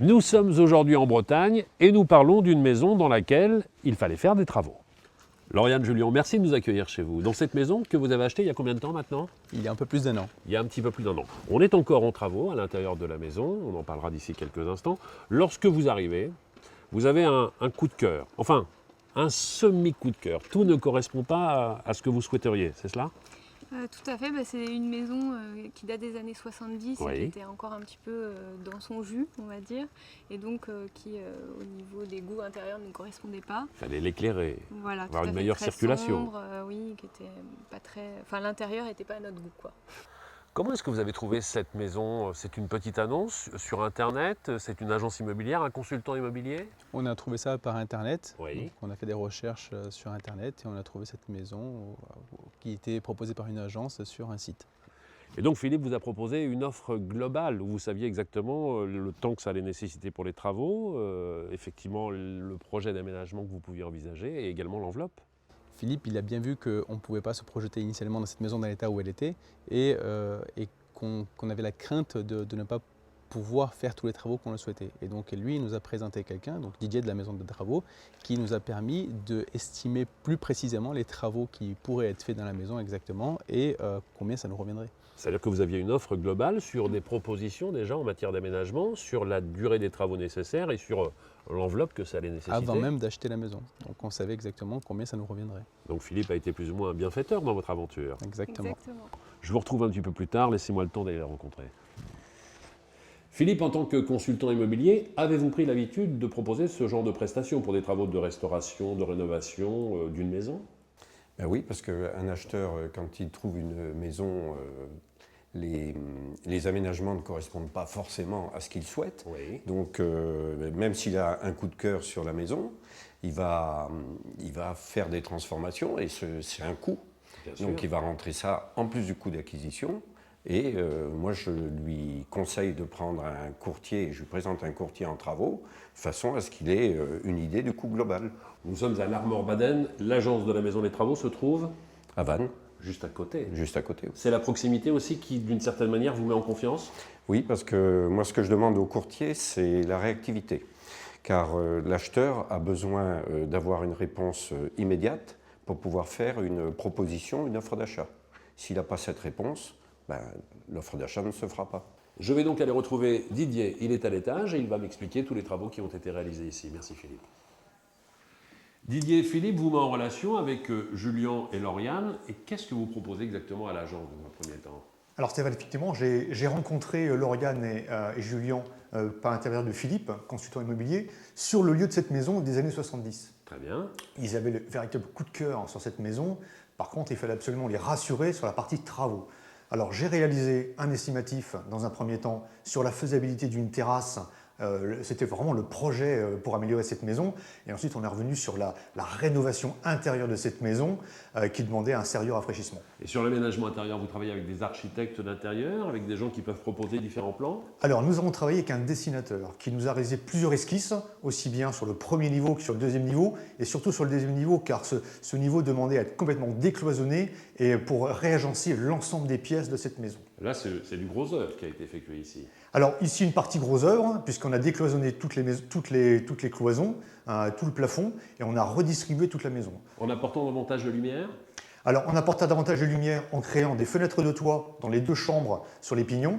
Nous sommes aujourd'hui en Bretagne et nous parlons d'une maison dans laquelle il fallait faire des travaux. Lauriane, Julien, merci de nous accueillir chez vous. Dans cette maison que vous avez achetée il y a combien de temps maintenant? Il y a un peu plus d'1 an. Il y a un petit peu plus d'1 an. On est encore en travaux à l'intérieur de la maison, on en parlera d'ici quelques instants. Lorsque vous arrivez, vous avez un coup de cœur, enfin un semi-coup de cœur. Tout ne correspond pas à ce que vous souhaiteriez, c'est cela? Tout à fait, c'est une maison qui date des années 70 Oui. et qui était encore un petit peu dans son jus, on va dire, et donc qui, au niveau des goûts intérieurs, ne correspondait pas. Il fallait l'éclairer, Voilà, avoir tout à une fait, meilleure très circulation. sombre, oui, qui était pas très... Enfin, l'intérieur n'était pas à notre goût, quoi. Comment est-ce que vous avez trouvé cette maison? C'est une petite annonce sur Internet? C'est une agence immobilière, un consultant immobilier? On a trouvé ça par Internet. Oui. Donc, on a fait des recherches sur Internet et on a trouvé cette maison qui était proposée par une agence sur un site. Et donc Philippe vous a proposé une offre globale où vous saviez exactement le temps que ça allait nécessiter pour les travaux, effectivement le projet d'aménagement que vous pouviez envisager et également l'enveloppe. Philippe, il a bien vu qu'on ne pouvait pas se projeter initialement dans cette maison dans l'état où elle était et qu'on avait la crainte de ne pas pouvoir faire tous les travaux qu'on le souhaitait. Et donc lui, il nous a présenté quelqu'un, donc Didier de la maison de travaux, qui nous a permis d'estimer plus précisément les travaux qui pourraient être faits dans la maison exactement et combien ça nous reviendrait. C'est-à-dire que vous aviez une offre globale sur des propositions déjà en matière d'aménagement, sur la durée des travaux nécessaires et sur l'enveloppe que ça allait nécessiter. Avant même d'acheter la maison. Donc on savait exactement combien ça nous reviendrait. Donc Philippe a été plus ou moins un bienfaiteur dans votre aventure. Exactement. Exactement. Je vous retrouve un petit peu plus tard, laissez-moi le temps d'aller la rencontrer. Philippe, en tant que consultant immobilier, avez-vous pris l'habitude de proposer ce genre de prestations pour des travaux de restauration, de rénovation d'une maison? Ben oui, parce qu'un acheteur, quand il trouve une maison, les aménagements ne correspondent pas forcément à ce qu'il souhaite. Oui. Donc, même s'il a un coup de cœur sur la maison, il va faire des transformations et c'est un coût. Bien sûr. Donc, il va rentrer ça en plus du coût d'acquisition. Et moi, je lui conseille de prendre un courtier, je lui présente un courtier en travaux, de façon à ce qu'il ait une idée du coût global. Nous sommes à Larmor-Baden, l'agence de la Maison des Travaux se trouve À Vannes, juste à côté. juste à côté. C'est la proximité aussi qui, d'une certaine manière, vous met en confiance? Oui, parce que moi, ce que je demande au courtier, c'est la réactivité. Car l'acheteur a besoin d'avoir une réponse immédiate pour pouvoir faire une proposition, une offre d'achat. S'il n'a pas cette réponse, l'offre d'achat ne se fera pas. Je vais donc aller retrouver Didier, il est à l'étage et il va m'expliquer tous les travaux qui ont été réalisés ici. Merci Philippe. Didier et Philippe vous met en relation avec Julien et Lauriane. Et qu'est-ce que vous proposez exactement à l'agence dans un premier temps? Alors Stéphane, effectivement, j'ai rencontré Lauriane et Julien par l'intermédiaire de Philippe, consultant immobilier, sur le lieu de cette maison des années 70. Très bien. Ils avaient le véritable coup de cœur sur cette maison. Par contre, il fallait absolument les rassurer sur la partie travaux. Alors j'ai réalisé un estimatif dans un premier temps sur la faisabilité d'une terrasse. C'était vraiment le projet pour améliorer cette maison. Et ensuite, on est revenu sur la rénovation intérieure de cette maison qui demandait un sérieux rafraîchissement. Et sur l'aménagement intérieur, vous travaillez avec des architectes d'intérieur, avec des gens qui peuvent proposer différents plans? Alors, nous avons travaillé avec un dessinateur qui nous a réalisé plusieurs esquisses, aussi bien sur le premier niveau que sur le deuxième niveau, et surtout sur le deuxième niveau, car ce niveau demandait à être complètement décloisonné et pour réagencer l'ensemble des pièces de cette maison. Là, c'est du gros œuvre qui a été effectué ici. Alors ici, une partie gros œuvre, puisqu'on a décloisonné toutes les cloisons, tout le plafond, et on a redistribué toute la maison. En apportant davantage de lumière? Alors on apporta davantage de lumière en créant des fenêtres de toit dans les deux chambres sur les pignons,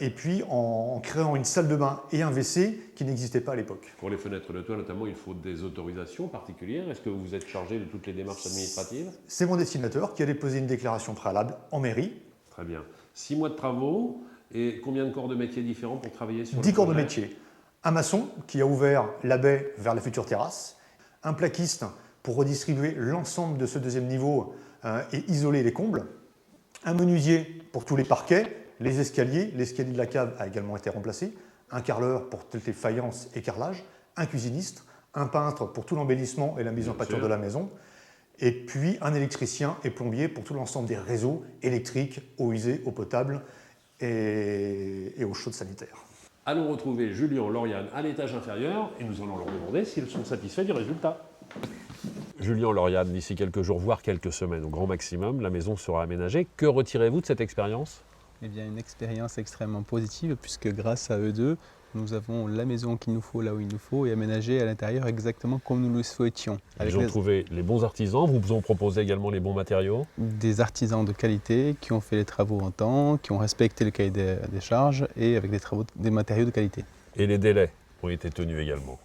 et puis en créant une salle de bain et un WC qui n'existaient pas à l'époque. Pour les fenêtres de toit, notamment, il faut des autorisations particulières. Est-ce que vous êtes chargé de toutes les démarches administratives? C'est mon dessinateur qui a déposé une déclaration préalable en mairie. Très bien. 6 mois de travaux et combien de corps de métiers différents pour travailler sur 10 le corps de projet? métier. Un maçon qui a ouvert la baie vers la future terrasse. Un plaquiste pour redistribuer l'ensemble de ce deuxième niveau et isoler les combles. Un menuisier pour tous les parquets, les escaliers. L'escalier de la cave a également été remplacé. Un carreleur pour toutes les faïences et carrelages. Un cuisiniste. Un peintre pour tout l'embellissement et la mise en pâture de la maison. Et puis un électricien et plombier pour tout l'ensemble des réseaux électriques, eau usée, eau potable et eau chaude sanitaire. Allons retrouver Julien, Lauriane à l'étage inférieur et nous allons leur demander s'ils sont satisfaits du résultat. Julien, Lauriane, d'ici quelques jours, voire quelques semaines au grand maximum, la maison sera aménagée. Que retirez-vous de cette expérience? Eh bien, une expérience extrêmement positive puisque grâce à eux deux, Nous avons la maison qu'il nous faut là où il nous faut et aménagée à l'intérieur exactement comme nous le souhaitions. Avec Ils ont trouvé les bons artisans, vous vous ont proposé également les bons matériaux. des artisans de qualité qui ont fait les travaux en temps, qui ont respecté le cahier des charges et avec des matériaux de qualité. Et les délais ont été tenus également.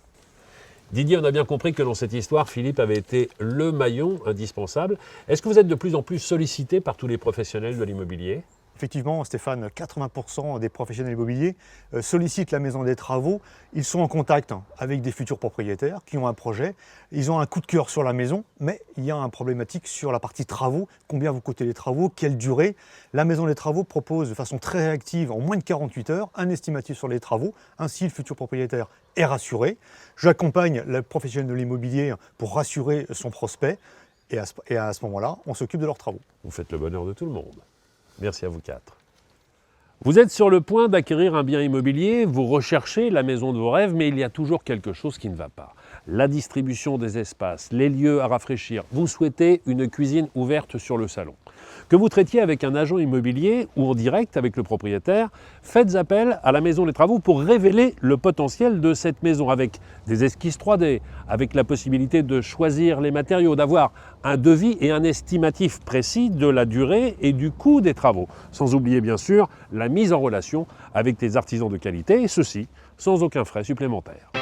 Didier, on a bien compris que dans cette histoire, Philippe avait été le maillon indispensable. Est-ce que vous êtes de plus en plus sollicité par tous les professionnels de l'immobilier ? Effectivement, Stéphane, 80% des professionnels immobiliers sollicitent la maison des travaux. Ils sont en contact avec des futurs propriétaires qui ont un projet. Ils ont un coup de cœur sur la maison, mais il y a une problématique sur la partie travaux. Combien vous coûtez les travaux? Quelle durée? La maison des travaux propose de façon très réactive, en moins de 48 heures, un estimatif sur les travaux. Ainsi, le futur propriétaire est rassuré. J'accompagne le professionnel de l'immobilier pour rassurer son prospect. Et à ce moment-là, on s'occupe de leurs travaux. Vous faites le bonheur de tout le monde. Merci à vous quatre. Vous êtes sur le point d'acquérir un bien immobilier, vous recherchez la maison de vos rêves, mais il y a toujours quelque chose qui ne va pas. La distribution des espaces, les lieux à rafraîchir. Vous souhaitez une cuisine ouverte sur le salon. Que vous traitiez avec un agent immobilier ou en direct avec le propriétaire, faites appel à la Maison des Travaux pour révéler le potentiel de cette maison avec des esquisses 3D, avec la possibilité de choisir les matériaux, d'avoir un devis et un estimatif précis de la durée et du coût des travaux. Sans oublier bien sûr la mise en relation avec des artisans de qualité et ceci sans aucun frais supplémentaire.